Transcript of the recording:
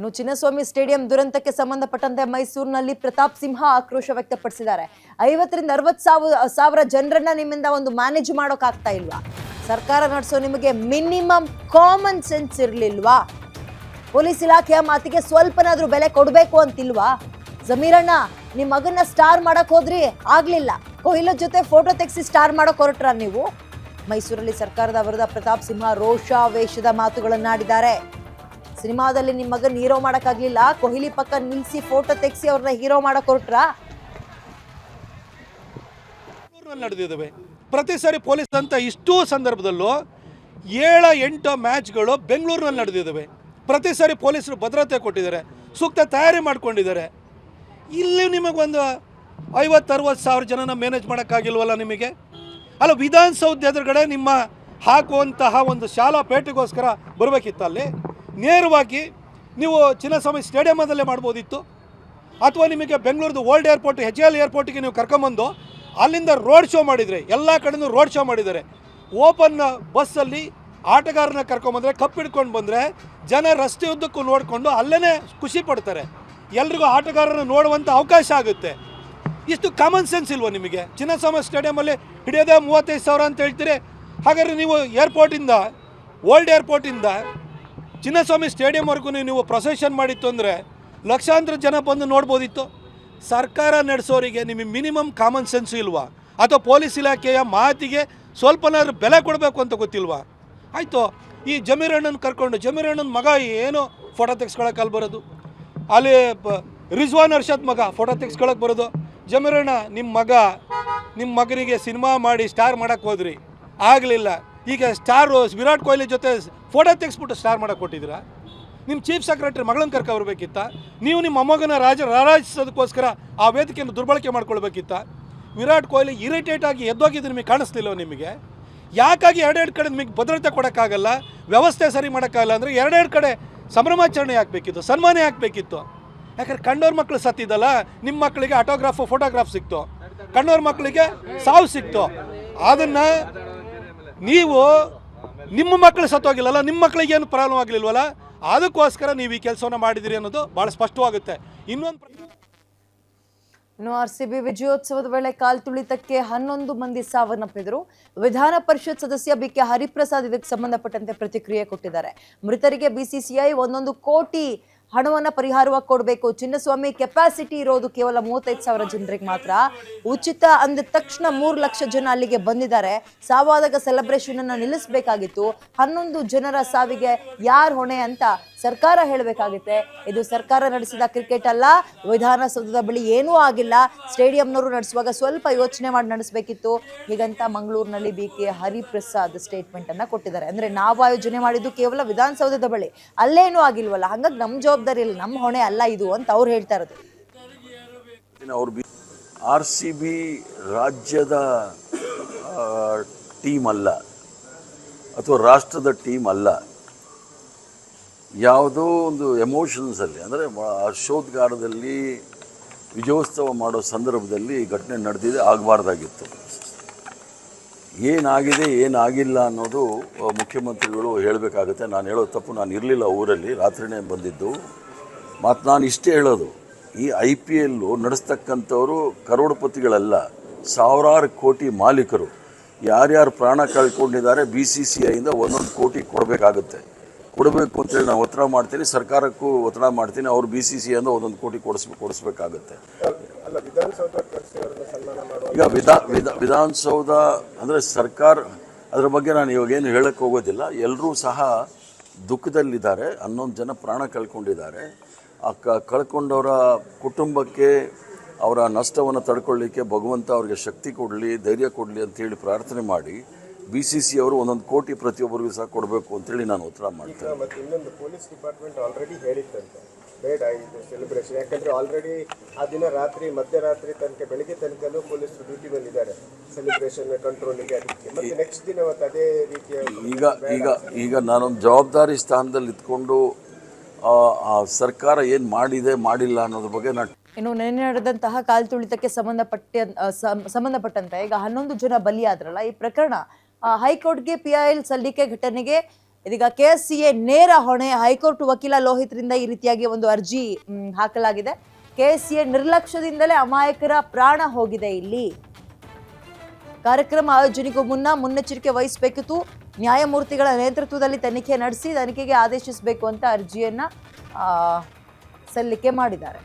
ಇನ್ನು ಚಿನ್ನಸ್ವಾಮಿ ಸ್ಟೇಡಿಯಂ ದುರಂತಕ್ಕೆ ಸಂಬಂಧಪಟ್ಟಂತೆ ಮೈಸೂರಿನಲ್ಲಿ ಪ್ರತಾಪ್ ಸಿಂಹ ಆಕ್ರೋಶ ವ್ಯಕ್ತಪಡಿಸಿದ್ದಾರೆ. 50ರಿಂದ 60 ಸಾವಿರ ಜನರನ್ನ ನಿಮ್ಮಿಂದ ಒಂದು ಮ್ಯಾನೇಜ್ ಮಾಡೋಕ್ ಆಗ್ತಾ ಇಲ್ವಾ? ಸರ್ಕಾರ ನಡೆಸೋ ನಿಮಗೆ ಮಿನಿಮಮ್ ಕಾಮನ್ ಸೆನ್ಸ್ ಇರ್ಲಿಲ್ವಾ? ಪೊಲೀಸ್ ಇಲಾಖೆಯ ಮಾತಿಗೆ ಸ್ವಲ್ಪನಾದ್ರೂ ಬೆಲೆ ಕೊಡ್ಬೇಕು ಅಂತಿಲ್ವಾ? ಜಮೀರಣ್ಣ, ನಿಮ್ ಮಗನ್ನ ಸ್ಟಾರ್ ಮಾಡಕ್ ಹೋದ್ರಿ, ಆಗ್ಲಿಲ್ಲ. ಕೊಹ್ಲಿ ಜೊತೆ ಫೋಟೋ ತೆಗೆಸಿ ಸ್ಟಾರ್ ಮಾಡಕ್ ಹೊರಟ್ರ ನೀವು? ಮೈಸೂರಲ್ಲಿ ಸರ್ಕಾರದ ವಿರುದ್ಧ ಪ್ರತಾಪ್ ಸಿಂಹ ರೋಷಾವೇಶದ ಮಾತುಗಳನ್ನಾಡಿದ್ದಾರೆ. ಸಿನಿಮಾದಲ್ಲಿ ನಿಮ್ಮ ಮಗನ್ ಹೀರೋ ಮಾಡಕ್ಕಾಗ್ಲಿಲ್ಲ, ಕೊಹ್ಲಿ ಪಕ್ಕ ನಿಲ್ಸಿ ಫೋಟೋ ತೆಗೆಸಿ ಅವ್ರನ್ನ ಹೀರೋ ಮಾಡಕ್ ಹೊರಟ್ರ? ನಡೆದಿದ್ದಾವೆ ಪ್ರತಿ ಸಾರಿ ಪೊಲೀಸ್ ಅಂತ ಇಷ್ಟೂ ಸಂದರ್ಭದಲ್ಲೂ 7-8 ಮ್ಯಾಚ್ಗಳು ಬೆಂಗಳೂರಿನಲ್ಲಿ ನಡೆದಿದ್ದಾವೆ. ಪ್ರತಿ ಸಾರಿ ಪೊಲೀಸರು ಭದ್ರತೆ ಕೊಟ್ಟಿದ್ದಾರೆ, ಸೂಕ್ತ ತಯಾರಿ ಮಾಡ್ಕೊಂಡಿದ್ದಾರೆ. ಇಲ್ಲಿ ನಿಮಗೊಂದು 50-60 ಸಾವಿರ ಜನನ ಮ್ಯಾನೇಜ್ ಮಾಡೋಕ್ಕಾಗಿಲ್ವಲ್ಲ ನಿಮಗೆ? ಅಲ್ಲ, ವಿಧಾನಸೌಧ ಎದುರುಗಡೆ ನಿಮ್ಮ ಹಾಕುವಂತಹ ಒಂದು ಶಾಲಾ ಪೇಟೆಗೋಸ್ಕರ ಬರಬೇಕಿತ್ತು. ಅಲ್ಲಿ ನೇರವಾಗಿ ನೀವು ಚಿನ್ನಸ್ವಾಮಿ ಸ್ಟೇಡಿಯಮದಲ್ಲೇ ಮಾಡ್ಬೋದಿತ್ತು. ಅಥವಾ ನಿಮಗೆ ಬೆಂಗಳೂರದು ಓಲ್ಡ್ ಏರ್ಪೋರ್ಟ್ HAL ಏರ್ಪೋರ್ಟಿಗೆ ನೀವು ಕರ್ಕೊಂಬಂದು ಅಲ್ಲಿಂದ ರೋಡ್ ಶೋ ಮಾಡಿದರೆ, ಎಲ್ಲ ಕಡೆಯೂ ರೋಡ್ ಶೋ ಮಾಡಿದ್ದಾರೆ. ಓಪನ್ ಬಸ್ಸಲ್ಲಿ ಆಟಗಾರನ ಕರ್ಕೊಂಬಂದರೆ, ಕಪ್ ಹಿಡ್ಕೊಂಡು ಬಂದರೆ ಜನ ರಸ್ತೆ ಉದ್ದಕ್ಕೂ ನೋಡಿಕೊಂಡು ಅಲ್ಲೇ ಖುಷಿ ಪಡ್ತಾರೆ. ಎಲ್ರಿಗೂ ಆಟಗಾರನ ನೋಡುವಂಥ ಅವಕಾಶ ಆಗುತ್ತೆ. ಇಷ್ಟು ಕಾಮನ್ ಸೆನ್ಸ್ ಇಲ್ವ ನಿಮಗೆ? ಚಿನ್ನಸ್ವಾಮಿ ಸ್ಟೇಡಿಯಮಲ್ಲಿ ಹಿಡಿಯೋದೇ 35 ಸಾವಿರ ಅಂತ ಹೇಳ್ತೀರಿ. ಹಾಗಾದರೆ ನೀವು ಏರ್ಪೋರ್ಟಿಂದ, ಓಲ್ಡ್ ಏರ್ಪೋರ್ಟಿಂದ ಚಿನ್ನಸ್ವಾಮಿ ಸ್ಟೇಡಿಯಂವರೆಗೂ ನೀವು ಪ್ರೊಸೆಷನ್ ಮಾಡಿತ್ತು ಅಂದರೆ ಲಕ್ಷಾಂತರ ಜನ ಬಂದು ನೋಡ್ಬೋದಿತ್ತು. ಸರ್ಕಾರ ನಡೆಸೋರಿಗೆ ನಿಮಗೆ ಮಿನಿಮಮ್ ಕಾಮನ್ ಸೆನ್ಸ್ ಇಲ್ವಾ? ಅಥವಾ ಪೊಲೀಸ್ ಇಲಾಖೆಯ ಮಾತಿಗೆ ಸ್ವಲ್ಪನಾದ್ರೂ ಬೆಲೆ ಕೊಡಬೇಕು ಅಂತ ಗೊತ್ತಿಲ್ವಾ? ಆಯಿತು, ಈ ಜಮೀರಣ್ಣನ ಕರ್ಕೊಂಡು, ಜಮೀರಣ್ಣನ ಮಗ ಏನು ಫೋಟೋ ತೆಗೆಸ್ಕೊಳಕ್ಕೆ ಅಲ್ಲಿ ಬರೋದು, ಅಲ್ಲಿ ರಿಜ್ವಾನ್ ಅರ್ಷದ್ ಮಗ ಫೋಟೋ ತೆಗೆಸ್ಕೊಳಕ್ಕೆ ಬರೋದು. ಜಮೀರಣ್ಣ, ನಿಮ್ಮ ಮಗನಿಗೆ ಸಿನಿಮಾ ಮಾಡಿ ಸ್ಟಾರ್ ಮಾಡೋಕ್ಕೆ ಹೋದ್ರಿ, ಆಗಲಿಲ್ಲ. ಈಗ ಸ್ಟಾರು ವಿರಾಟ್ ಕೊಹ್ಲಿ ಜೊತೆ ಫೋಟೋ ತೆಗೆಸ್ಬಿಟ್ಟು ಸ್ಟಾರ್ ಮಾಡೋಕ್ಕೆ ಕೊಟ್ಟಿದ್ದೀರಾ? ನಿಮ್ಮ ಚೀಫ್ ಸೆಕ್ರೆಟರಿ ಮಗಳನ್ನ ಕರ್ಕೊಬರ್ಬೇಕಿತ್ತ? ನೀವು ನಿಮ್ಮ ಮೊಮ್ಮಗನ ರಾರಾಜಿಸೋದಕ್ಕೋಸ್ಕರ ಆ ವೇದಿಕೆಯನ್ನು ದುರ್ಬಳಕೆ ಮಾಡ್ಕೊಳ್ಬೇಕಿತ್ತ? ವಿರಾಟ್ ಕೊಹ್ಲಿ ಇರಿಟೇಟ್ ಆಗಿ ಎದ್ದೋಗಿದ್ದು ನಿಮಗೆ ಕಾಣಿಸ್ಲಿಲ್ಲ ನಿಮಗೆ? ಯಾಕಾಗಿ ಎರಡೆರಡು ಕಡೆ ನಿಮಗೆ ಭದ್ರತೆ ಕೊಡೋಕ್ಕಾಗಲ್ಲ, ವ್ಯವಸ್ಥೆ ಸರಿ ಮಾಡೋಕ್ಕಾಗಲ್ಲ ಅಂದರೆ ಎರಡೆರಡು ಕಡೆ ಸಂಭ್ರಮಾಚರಣೆ ಹಾಕಬೇಕಿತ್ತು, ಸನ್ಮಾನ ಹಾಕಬೇಕಿತ್ತು. ಯಾಕಂದ್ರೆ ಕಂಡೋರ್ ಮಕ್ಕಳು ಸತ್ತಿದ್ದಲ್ಲ, ನಿಮ್ಮ ಮಕ್ಕಳಿಗೆ ಆಟೋಗ್ರಾಫ್ ಫೋಟೋಗ್ರಾಫ್ ಸಿಕ್ತು, ಕಂಡೋರ್ ಮಕ್ಕಳಿಗೆ ಸಾವು ಸಿಕ್ತು. ಅದನ್ನು ನೀವು ನಿಮ್ಮ ಮಕ್ಕಳು ಸತ್ತೋಗಿಲ್ಲಲ್ಲ, ನಿಮ್ಮ ಮಕ್ಕಳಿಗೆ ಏನು ಪ್ರಾಬ್ಲಮ್ ಆಗಲಿಲ್ವಲ್ಲ, ಅದಕ್ಕೋಸ್ಕರ ನೀವು ಈ ಕೆಲಸವನ್ನು ಮಾಡಿದಿರಿ ಅನ್ನೋದು ಭಾಳ ಸ್ಪಷ್ಟವಾಗುತ್ತೆ. ಇನ್ನು RCB ವಿಜಯೋತ್ಸವದ ವೇಳೆ ಕಾಲ್ತುಳಿತಕ್ಕೆ 11 ಮಂದಿ ಸಾವನ್ನಪ್ಪಿದರು. ವಿಧಾನ ಪರಿಷತ್ ಸದಸ್ಯ BK ಹರಿಪ್ರಸಾದ್ ಇದಕ್ಕೆ ಸಂಬಂಧಪಟ್ಟಂತೆ ಪ್ರತಿಕ್ರಿಯೆ ಕೊಟ್ಟಿದ್ದಾರೆ. ಮೃತರಿಗೆ BCCI 1 ಕೋಟಿ ಹಣವನ್ನ ಪರಿಹಾರವಾಗಿ ಕೊಡಬೇಕು. ಚಿನ್ನಸ್ವಾಮಿ ಕೆಪಾಸಿಟಿ ಇರೋದು ಕೇವಲ 35,000 ಜನರಿಗೆ ಮಾತ್ರ. ಉಚಿತ ಅಂದ ತಕ್ಷಣ 3 ಲಕ್ಷ ಜನ ಅಲ್ಲಿಗೆ ಬಂದಿದ್ದಾರೆ. ಸಾವಾದಾಗ ಸೆಲೆಬ್ರೇಷನ್ ಅನ್ನ ನಿಲ್ಲಿಸಬೇಕಾಗಿತ್ತು. 11 ಜನರ ಸಾವಿಗೆ ಯಾರು ಹೊಣೆ ಅಂತ ಸರ್ಕಾರ ಹೇಳಬೇಕಾಗುತ್ತೆ. ಇದು ಸರ್ಕಾರ ನಡೆಸಿದ ಕ್ರಿಕೆಟ್ ಅಲ್ಲ. ವಿಧಾನಸೌಧದ ಬಳಿ ಏನೂ ಆಗಿಲ್ಲ. ಸ್ಟೇಡಿಯಂನವರು ನಡೆಸುವಾಗ ಸ್ವಲ್ಪ ಯೋಚನೆ ಮಾಡಿ ನಡೆಸಬೇಕಿತ್ತು. ಹೀಗಂತ ಮಂಗಳೂರಿನಲ್ಲಿ BK ಹರಿಪ್ರಸಾದ್ ಸ್ಟೇಟ್ಮೆಂಟ್ ಅನ್ನ ಕೊಟ್ಟಿದ್ದಾರೆ. ಅಂದ್ರೆ ನಾವು ಆಯೋಜನೆ ಮಾಡಿದ್ದು ಕೇವಲ ವಿಧಾನಸೌಧದ ಬಳಿ, ಅಲ್ಲೇನೂ ಆಗಿಲ್ವಲ್ಲ, ಹಾಗಾಗಿ ನಮ್ಮ ಜವಾಬ್ದಾರಿ ಇಲ್ಲ, ನಮ್ಮ ಹೊಣೆ ಅಲ್ಲ ಇದು ಅಂತ ಅವ್ರು ಹೇಳ್ತಾ ಇರೋದು. RCB ರಾಜ್ಯದ ಟೀಮ್ ಅಲ್ಲ, ಅಥವಾ ರಾಷ್ಟ್ರದ ಟೀಮ್ ಅಲ್ಲ. ಯಾವುದೋ ಒಂದು ಎಮೋಷನ್ಸಲ್ಲಿ, ಅಂದರೆ ಹರ್ಷೋದ್ಗಾರದಲ್ಲಿ ವಿಜಯೋತ್ಸವ ಮಾಡೋ ಸಂದರ್ಭದಲ್ಲಿ ಘಟನೆ ನಡೆದಿದೆ, ಆಗಬಾರ್ದಾಗಿತ್ತು. ಏನಾಗಿದೆ ಏನಾಗಿಲ್ಲ ಅನ್ನೋದು ಮುಖ್ಯಮಂತ್ರಿಗಳು ಹೇಳಬೇಕಾಗುತ್ತೆ. ನಾನು ಹೇಳೋದು ತಪ್ಪು, ನಾನು ಇರಲಿಲ್ಲ ಊರಲ್ಲಿ, ರಾತ್ರಿನೇ ಬಂದಿದ್ದು. ಮತ್ತು ನಾನು ಇಷ್ಟೇ ಹೇಳೋದು, ಈ IPL ನಡೆಸ್ತಕ್ಕಂಥವರು ಕರೋಡಪತಿಗಳಲ್ಲ, ಸಾವಿರಾರು ಕೋಟಿ ಮಾಲೀಕರು. ಯಾರ್ಯಾರು ಪ್ರಾಣ ಕಳ್ಕೊಂಡಿದ್ದಾರೆ BCCIಯಿಂದ 1 ಕೋಟಿ ಕೊಡಬೇಕು ಅಂತೇಳಿ ನಾನು ಒತ್ತಡ ಮಾಡ್ತೀನಿ, ಸರ್ಕಾರಕ್ಕೂ ಒತ್ತಡ ಮಾಡ್ತೀನಿ. ಅವರು BCCIಯಿಂದ 1 ಕೋಟಿ ಕೊಡಿಸ್ಬೇಕಾಗುತ್ತೆ. ಈಗ ವಿಧಾನಸೌಧ ಅಂದರೆ ಸರ್ಕಾರ, ಅದರ ಬಗ್ಗೆ ನಾನು ಇವಾಗೇನು ಹೇಳಕ್ಕೆ ಹೋಗೋದಿಲ್ಲ. ಎಲ್ಲರೂ ಸಹ ದುಃಖದಲ್ಲಿದ್ದಾರೆ. 11 ಜನ ಪ್ರಾಣ ಕಳ್ಕೊಂಡಿದ್ದಾರೆ. ಆ ಕಳ್ಕೊಂಡವರ ಕುಟುಂಬಕ್ಕೆ ಅವರ ನಷ್ಟವನ್ನು ತಡ್ಕೊಳ್ಳಿಕ್ಕೆ ಭಗವಂತ ಅವ್ರಿಗೆ ಶಕ್ತಿ ಕೊಡಲಿ, ಧೈರ್ಯ ಕೊಡಲಿ ಅಂತೇಳಿ ಪ್ರಾರ್ಥನೆ ಮಾಡಿ BCCI ಅವರು 1 ಕೋಟಿ ಪ್ರತಿಯೊಬ್ಬರಿಗೂ ಸಹ ಕೊಡಬೇಕು ಅಂತೇಳಿ ನಾನು ಒತ್ತಡ ಮಾಡ್ತೇನೆ. ಮತ್ತು ಇನ್ನೊಂದು, ಪೊಲೀಸ್ ಡಿಪಾರ್ಟ್ಮೆಂಟ್ ಆಲ್ರೆಡಿ ಹೇಳಿತ್ತಂತೆ ಬೇಡ ಇದು ಸೆಲೆಬ್ರೇಷನ್, ಯಾಕಂದರೆ ಆಲ್ರೆಡಿ ಆ ದಿನ ಮಧ್ಯರಾತ್ರಿ ತನಕ, ಬೆಳಿಗ್ಗೆ ತನಕನೂ ಪೊಲೀಸರು ಡ್ಯೂಟಿ ಬಂದಿದ್ದಾರೆ ಸೆಲೆಬ್ರೇಷನ್ ಕಂಟ್ರೋಲಿಗೆ. ಅದಕ್ಕೆ ಮತ್ತೆ ನೆಕ್ಸ್ಟ್ ದಿನ ಮತ್ತು ಅದೇ ರೀತಿಯ ಈಗ ನಾನೊಂದು ಜವಾಬ್ದಾರಿ ಸ್ಥಾನದಲ್ಲಿ ಇದ್ಕೊಂಡು ಸರ್ಕಾರ ಏನು ಮಾಡಿದೆ ಮಾಡಿಲ್ಲ ಅನ್ನೋದ್ರ ಬಗ್ಗೆ ನಾನು ಇನ್ನು ನೆನ್ನೆ ನಡೆದಂತಹ ಕಾಲ್ತುಳಿತಕ್ಕೆ ಸಂಬಂಧಪಟ್ಟಂತೆ ಈಗ 11 ಜನ ಬಲಿಯಾದ್ರಲ್ಲ, ಈ ಪ್ರಕರಣ ಹೈಕೋರ್ಟ್ಗೆ PIL ಸಲ್ಲಿಕೆ ಘಟನೆಗೆ ಇದೀಗ KSCA ನೇರ ಹೊಣೆ. ಹೈಕೋರ್ಟ್ ವಕೀಲ ಲೋಹಿತ್ರಿಂದ ಈ ರೀತಿಯಾಗಿ ಒಂದು ಅರ್ಜಿ ಹಾಕಲಾಗಿದೆ. KSCA ನಿರ್ಲಕ್ಷ್ಯದಿಂದಲೇ ಅಮಾಯಕರ ಪ್ರಾಣ ಹೋಗಿದೆ. ಇಲ್ಲಿ ಕಾರ್ಯಕ್ರಮ ಆಯೋಜನೆಗೂ ಮುನ್ನೆಚ್ಚರಿಕೆ ವಹಿಸಬೇಕಿತ್ತು. ನ್ಯಾಯಮೂರ್ತಿಗಳ ನೇತೃತ್ವದಲ್ಲಿ ತನಿಖೆಗೆ ಆದೇಶಿಸಬೇಕು ಅಂತ ಅರ್ಜಿಯನ್ನ ಸಲ್ಲಿಕೆ ಮಾಡಿದ್ದಾರೆ.